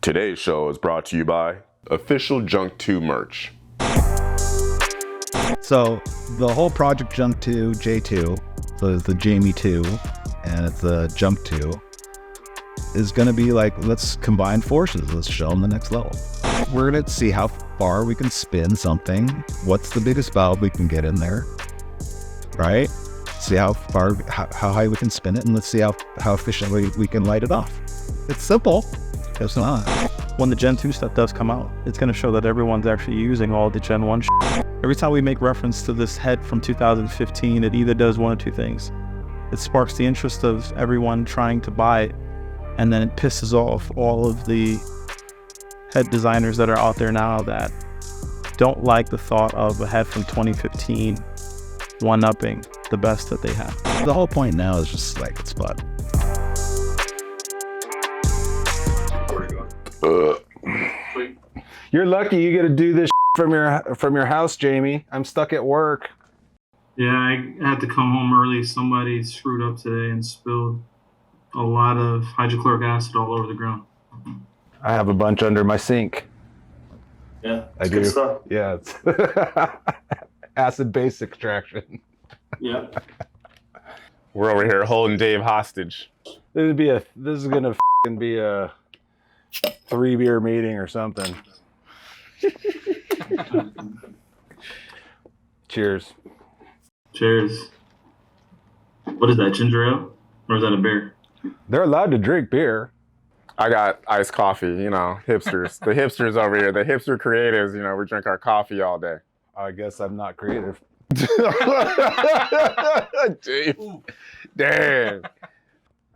Today's show is brought to you by official Skunk2 merch. So the whole project Skunk2, J2, so it's the Jamie 2 and it's the Skunk2, is going to be like, let's combine forces, let's show them the next level. We're going to see how far we can spin something, what's the biggest valve we can get in there, right? See how high we can spin it, and let's see how efficiently we can light it off. It's simple. It's not. When the Gen 2 stuff does come out, it's going to show that everyone's actually using all the Gen 1 Every time we make reference to this head from 2015, it either does one or two things. It sparks the interest of everyone trying to buy it, and then it pisses off all of the head designers that are out there now that don't like the thought of a head from 2015 one-upping the best that they have. The whole point now is just like, it's fun. You're lucky you get to do this from your house, Jamie. I'm stuck at work. Yeah, I had to come home early. Somebody screwed up today and spilled a lot of hydrochloric acid all over the ground. I have a bunch under my sink. Yeah, I do. good stuff. Yeah, it's acid base extraction. Yeah. We're over here holding Dave hostage. This is gonna f***ing be a 3-beer meeting or something. Cheers. Cheers. What is that, ginger ale? Or is that a beer? They're allowed to drink beer. I got iced coffee, you know, hipsters. The hipsters over here, the hipster creatives, you know, we drink our coffee all day. I guess I'm not creative. Dave. Damn.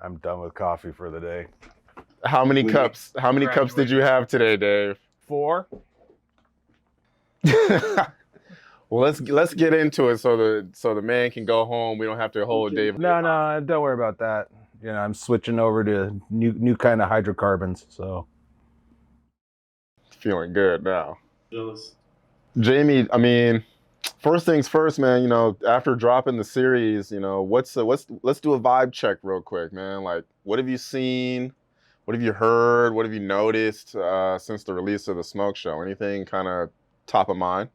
I'm done with coffee for the day. How many cups did you have today, Dave? 4. Well, let's get into it so the man can go home. We don't have to hold Dave. No, don't worry about that. You know, I'm switching over to new kind of hydrocarbons, so. Feeling good now. Jealous. Jamie, I mean, first things first, man, you know, after dropping the series, you know, let's do a vibe check real quick, man. Like, what have you seen? What have you heard? What have you noticed since the release of the Smoke Show? Anything kind of top of mind?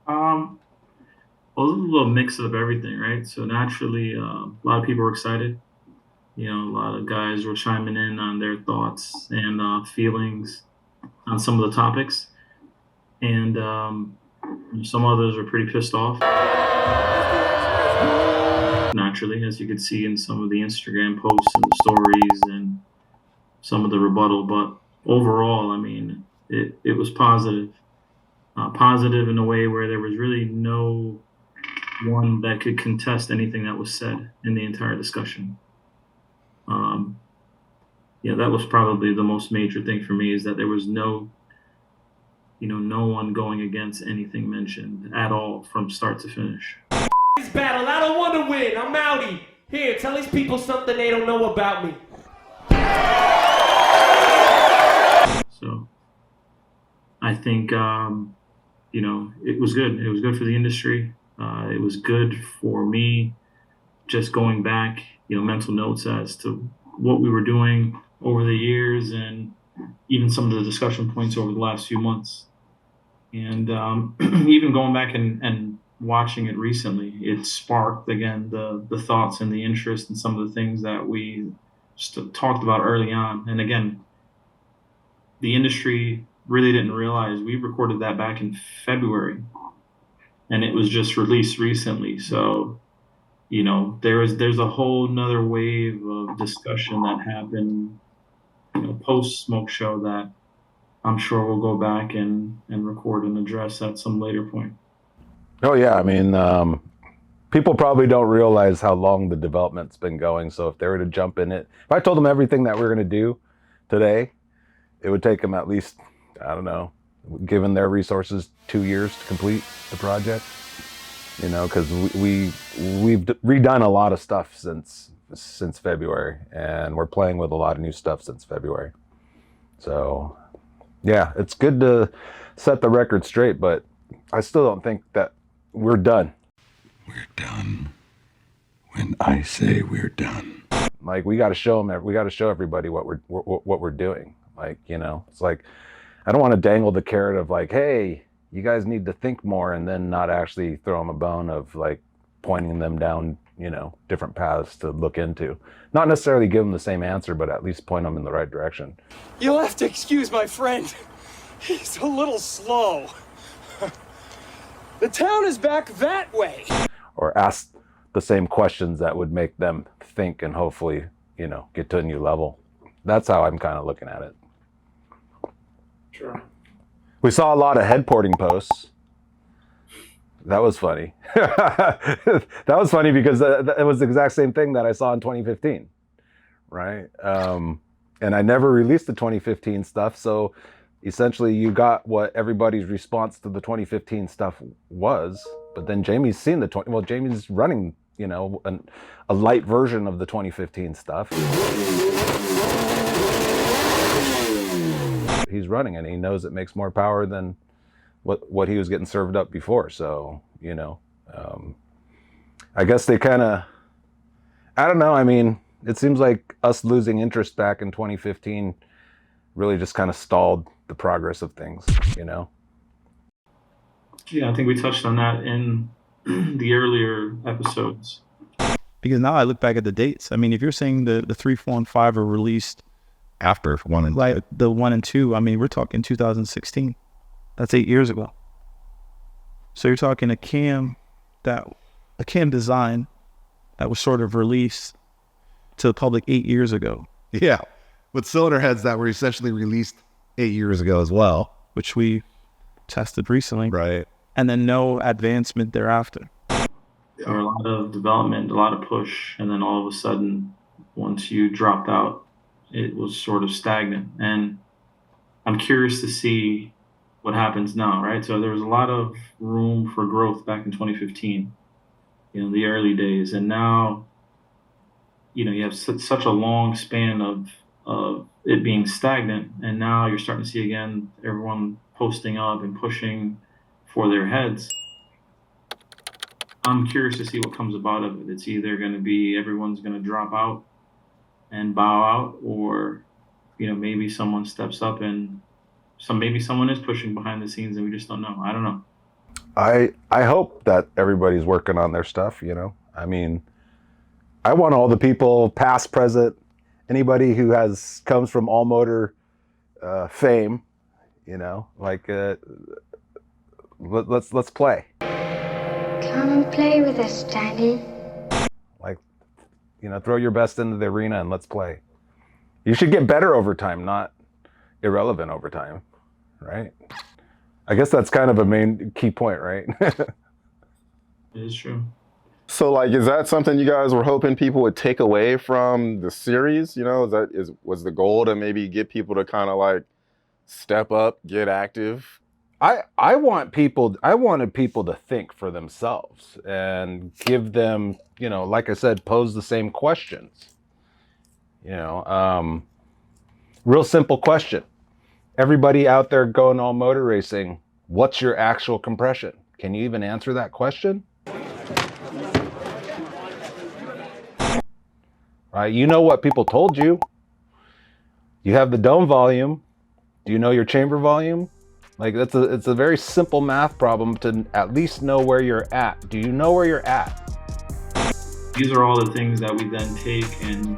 Well, it was a little mix of everything, right? So naturally, a lot of people were excited. You know, a lot of guys were chiming in on their thoughts and feelings on some of the topics. And some others were pretty pissed off. Naturally, as you could see in some of the Instagram posts and the stories and some of the rebuttal. But overall, I mean, it was positive. Positive in a way where there was really no one that could contest anything that was said in the entire discussion. Yeah, that was probably the most major thing for me, is that there was no one going against anything mentioned at all from start to finish. This battle, I don't want to win. I'm outie. Here, tell these people something they don't know about me. So I think, it was good. It was good for the industry. It was good for me just going back, mental notes as to what we were doing over the years and even some of the discussion points over the last few months. And even going back and watching it recently, it sparked, again, the thoughts and the interest in some of the things that we talked about early on. And again, the industry really didn't realize we recorded that back in February, and it was just released recently. So, there's a whole nother wave of discussion that happened, post Smoke Show that I'm sure we'll go back and record and address at some later point. Oh yeah, I mean, people probably don't realize how long the development's been going. So if they were to jump in it, if I told them everything that we're going to do today, it would take them at least, I don't know, given their resources, 2 years to complete the project. Because we've redone a lot of stuff since February, and we're playing with a lot of new stuff since February. So, yeah, it's good to set the record straight, but I still don't think that we're done. We're done when I say we're done. Like, we got to show them. We got to show everybody what we're doing. Like, you know, it's like, I don't want to dangle the carrot of like, hey, you guys need to think more, and then not actually throw them a bone of like pointing them down, you know, different paths to look into. Not necessarily give them the same answer, but at least point them in the right direction. You'll have to excuse my friend. He's a little slow. The town is back that way. Or ask the same questions that would make them think and hopefully, you know, get to a new level. That's how I'm kind of looking at it. Sure. We saw a lot of head porting posts. That was funny. That was funny because it was the exact same thing that I saw in 2015, right? And I never released the 2015 stuff, so essentially you got what everybody's response to the 2015 stuff was, but then Jamie's seen the Jamie's running, you know, a light version of the 2015 stuff. He's running and he knows it makes more power than what he was getting served up before. So, you know, I guess they kind of, I don't know. I mean, it seems like us losing interest back in 2015 really just kind of stalled the progress of things, you know? Yeah, I think we touched on that in the earlier episodes. Because now I look back at the dates. I mean, if you're saying the 3, 4, and 5 are released After 1 and 2. like the 1 and 2, I mean, we're talking 2016. That's 8 years ago. So you're talking a cam design that was sort of released to the public 8 years ago, Yeah. With cylinder heads that were essentially released 8 years ago as well. which we tested recently, Right. and then no advancement thereafter. There were a lot of development, a lot of push, and then all of a sudden, once you dropped out, it was sort of stagnant. And I'm curious to see what happens now, right? So there was a lot of room for growth back in 2015, you know, the early days, and now, you know, you have such a long span of it being stagnant, and now you're starting to see again everyone posting up and pushing for their heads. I'm curious to see what comes about of it. It's either going to be everyone's going to drop out and bow out, or, you know, maybe someone steps up and maybe someone is pushing behind the scenes and we just don't know. I don't know. I hope that everybody's working on their stuff, you know? I mean, I want all the people, past, present, anybody who comes from all motor fame, you know, like let's play. Come and play with us, Daddy. Like, you know, throw your best into the arena and let's play. You should get better over time, not irrelevant over time, right? I guess that's kind of a main key point, right? It is true. So, like, is that something you guys were hoping people would take away from the series? You know, was the goal to maybe get people to kind of like step up, get active? I wanted people to think for themselves and give them, you know, like I said, pose the same questions. You know, real simple question. Everybody out there going all motor racing, what's your actual compression? Can you even answer that question? Right, you know what people told you. You have the dome volume. Do you know your chamber volume? Like, it's a very simple math problem to at least know where you're at. Do you know where you're at? These are all the things that we then take and,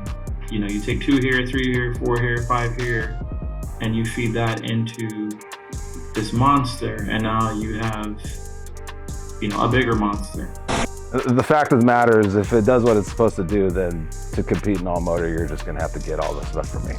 you know, you take 2 here, 3 here, 4 here, 5 here, and you feed that into this monster, and now you have, you know, a bigger monster. The fact of the matter is, if it does what it's supposed to do, then to compete in all motor, you're just gonna have to get all this stuff from me.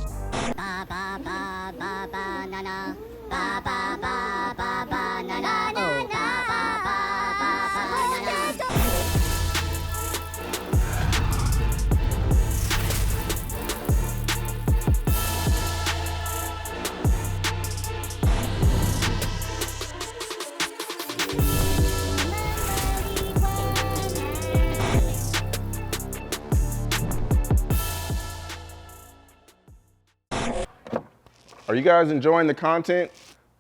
Are you guys enjoying the content?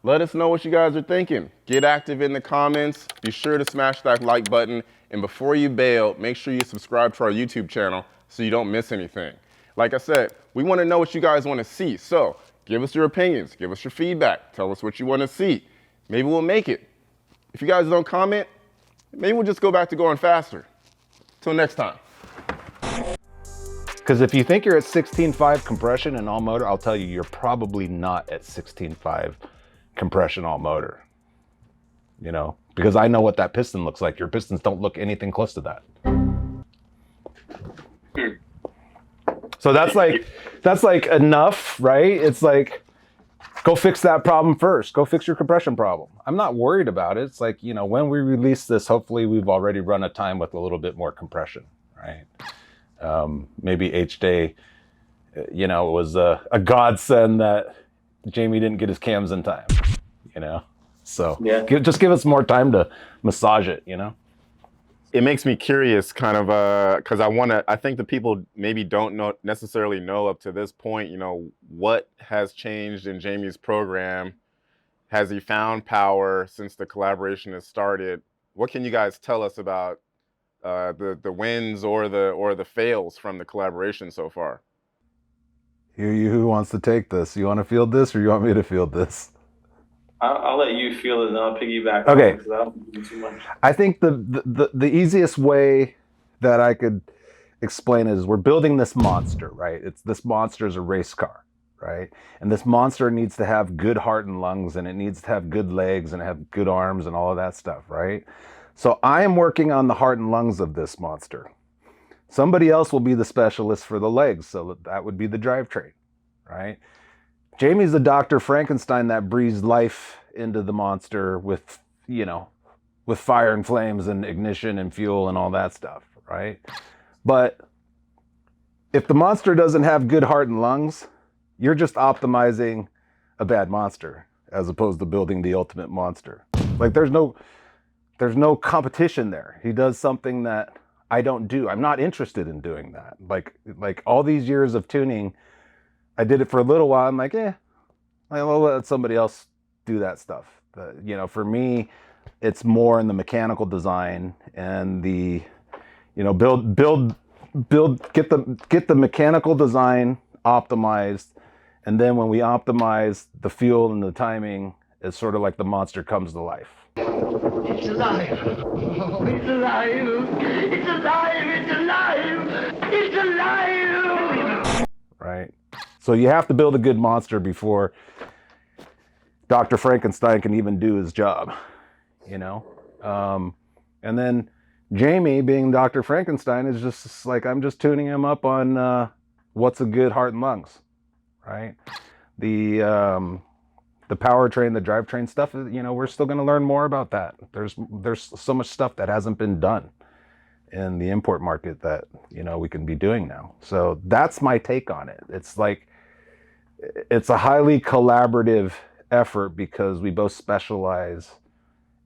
Let us know what you guys are thinking. Get active in the comments. Be sure to smash that like button. And before you bail, make sure you subscribe to our YouTube channel so you don't miss anything. Like I said, we want to know what you guys want to see. So Give us your opinions. Give us your feedback. Tell us what you want to see. Maybe we'll make it. If you guys don't comment, maybe we'll just go back to going faster. Till next time. Because if you think you're at 16.5 compression and all motor, I'll tell you, you're probably not at 16.5 compression all motor. You know, because I know what that piston looks like. Your pistons don't look anything close to that. So that's like enough, right? It's like, go fix that problem first. Go fix your compression problem. I'm not worried about it. It's like, you know, when we release this, hopefully we've already run a time with a little bit more compression, right? Maybe H-Day, you know, it was a godsend that Jamie didn't get his cams in time, you know? So Yeah. just give us more time to massage it, you know? It makes me curious, kind of, because I think the people maybe don't necessarily know up to this point, you know, what has changed in Jamie's program. Has he found power since the collaboration has started? What can you guys tell us about the wins or the fails from the collaboration so far? Who wants to take this? You want to field this, or you want me to field this? I'll let you feel it, and I'll piggyback. Okay. Because I don't do too much. I think the easiest way that I could explain it is we're building this monster, right? This monster is a race car, right? And this monster needs to have good heart and lungs, and it needs to have good legs and have good arms and all of that stuff, right? So I am working on the heart and lungs of this monster. Somebody else will be the specialist for the legs, so that would be the drivetrain, right? Jamie's the Dr. Frankenstein that breathes life into the monster with, you know, with fire and flames and ignition and fuel and all that stuff, right? But if the monster doesn't have good heart and lungs, you're just optimizing a bad monster as opposed to building the ultimate monster. Like there's no competition there. He does something that I don't do. I'm not interested in doing that. Like all these years of tuning, I did it for a little while. I'm like, I'll let somebody else do that stuff. You know, for me, it's more in the mechanical design and the, you know, get the mechanical design optimized, and then when we optimize the fuel and the timing, it's sort of like the monster comes to life. It's alive. Oh, it's alive. It's alive. It's alive. It's alive. Right? So you have to build a good monster before Dr. Frankenstein can even do his job, you know? And then Jamie, being Dr. Frankenstein, is just like, I'm just tuning him up on what's a good heart and lungs, right? The powertrain, the drivetrain stuff, you know, we're still going to learn more about that. There's so much stuff that hasn't been done in the import market that, you know, we can be doing now. So that's my take on it. It's like, it's a highly collaborative effort because we both specialize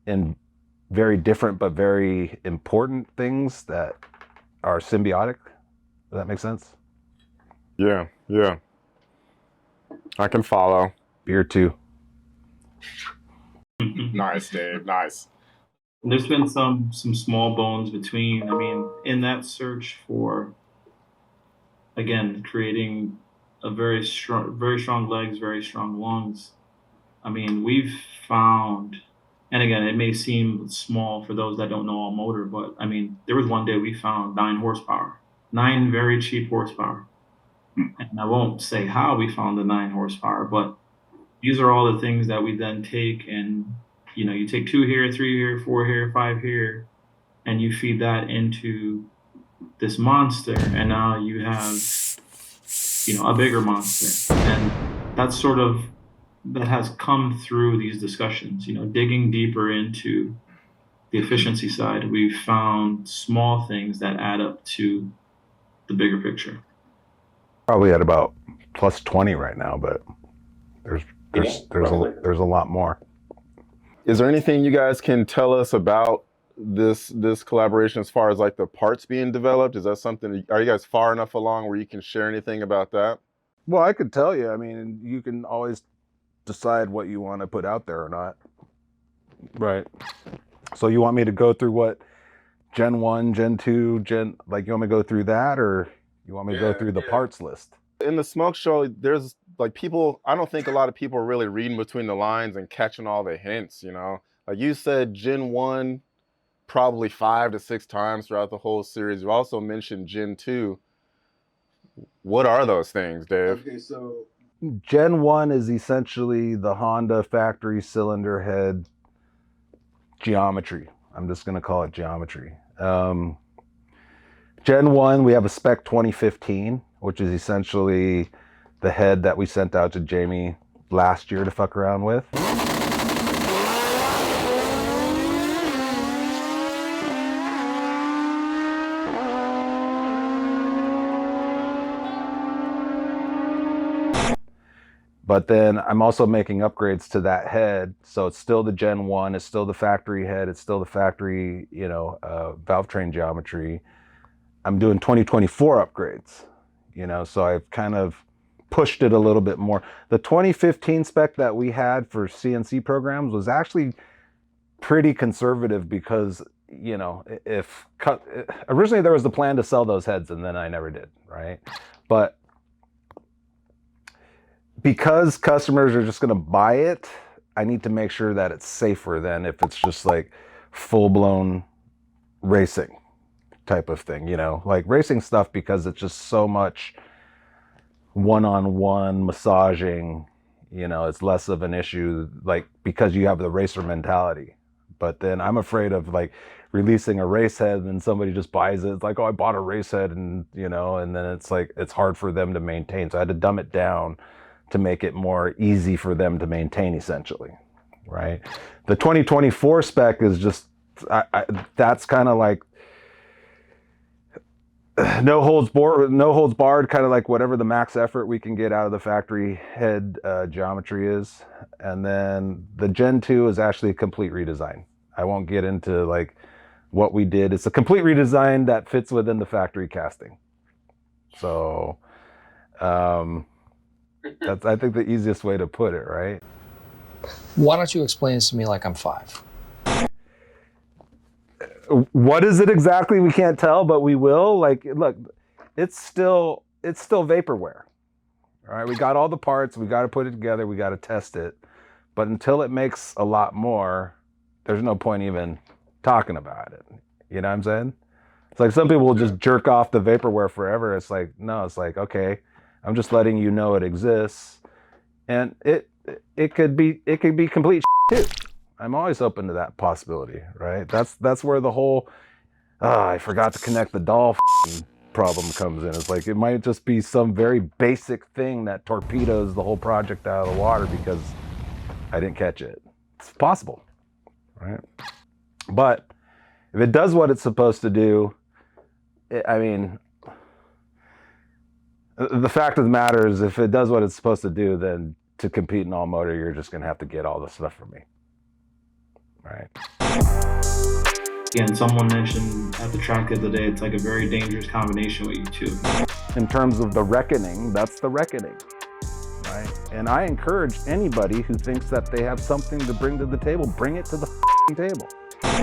in very different but very important things that are symbiotic. Does that make sense? Yeah. I can follow. Beer too. Nice, Dave. Nice. There's been some small bones between. I mean, in that search for, again, creating a very strong legs, very strong lungs. I mean, we've found, and again, it may seem small for those that don't know all motor, but I mean, there was one day we found 9 horsepower, 9 very cheap horsepower. And I won't say how we found the 9 horsepower, but these are all the things that we then take and, you know, you take 2 here, 3 here, 4 here, 5 here, and you feed that into this monster, and now you have, you know, a bigger monster. And that's sort of, that has come through these discussions, you know, digging deeper into the efficiency side. We've found small things that add up to the bigger picture. Probably at about plus 20 right now, but there's a lot more. Is there anything you guys can tell us about this collaboration as far as like the parts being developed? Is that something, are you guys far enough along where you can share anything about that? Well, I could tell you. I mean, you can always decide what you want to put out there or not. Right. So you want me to go through what Gen 1, Gen 2, like you want me to go through that, or you want me to go through the parts list? In the smoke show, there's like people, I don't think a lot of people are really reading between the lines and catching all the hints, you know? Like you said, Gen 1 probably 5 to 6 times throughout the whole series. You also mentioned Gen 2. What are those things, Dave? Okay, so Gen 1 is essentially the Honda factory cylinder head geometry. I'm just going to call it geometry. Gen 1, we have a spec 2015, which is essentially the head that we sent out to Jamie last year to fuck around with. But then I'm also making upgrades to that head. So it's still the Gen 1, it's still the factory head, it's still the factory, you know, valve train geometry. I'm doing 2024 upgrades, you know, so I've kind of pushed it a little bit more. The 2015 spec that we had for CNC programs was actually pretty conservative because, you know, originally there was the plan to sell those heads and then I never did, right? But because customers are just going to buy it, I need to make sure that it's safer than if it's just like full-blown racing type of thing, you know, like racing stuff, because it's just so much one-on-one massaging, you know, it's less of an issue, like because you have the racer mentality. But then I'm afraid of like releasing a race head and then somebody just buys it. It's like, oh, I bought a race head, and you know, and then it's like it's hard for them to maintain. So I had to dumb it down to make it more easy for them to maintain, essentially, right? The 2024 spec is just, that's kind of like no holds barred, kind of like whatever the max effort we can get out of the factory head geometry is. And then the Gen 2 is actually a complete redesign. I won't get into like what we did. It's a complete redesign that fits within the factory casting. So, that's, I think, the easiest way to put it, right? Why don't you explain this to me like I'm 5? What is it exactly? We can't tell, but we will. Like, look, it's still vaporware. All right, we got all the parts. We got to put it together. We got to test it. But until it makes a lot more, there's no point even talking about it. You know what I'm saying? It's like some people will just jerk off the vaporware forever. It's like, no, it's like, okay, I'm just letting you know it exists, and it could be complete shit too. I'm always open to that possibility, right? That's where the whole I forgot to connect the doll problem comes in. It's like it might just be some very basic thing that torpedoes the whole project out of the water because I didn't catch it. It's possible, right? But if it does what it's supposed to do, I mean, the fact of the matter is, if it does what it's supposed to do, then to compete in all motor, you're just going to have to get all the stuff from me. Right. Again, someone mentioned at the track the other day, it's like a very dangerous combination with you two. In terms of the reckoning, that's the reckoning. Right. And I encourage anybody who thinks that they have something to bring to the table, bring it to the table.